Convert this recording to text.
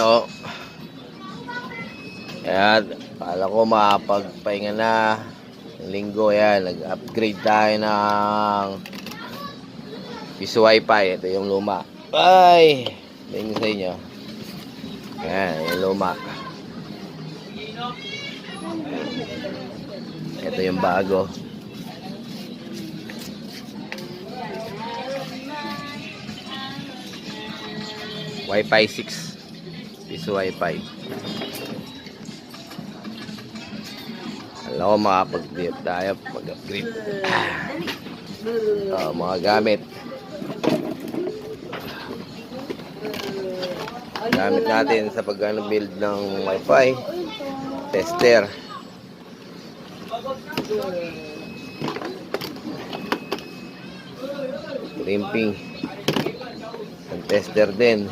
So, yan, kala ko makapagpahinga na ng linggo. Yan, nag-upgrade tayo ng Piso Wi-Fi. Ito yung luma. Ay, tingin sa inyo. Yan, yung luma. Ito yung bago. Wi-Fi 6. Piso Wi-Fi. Alam ko makapag-upgrade tayo. Pag-upgrade. Mga gamit. Gamit natin sa pag-build ng Wi-Fi. Tester. Crimping. Ang tester din.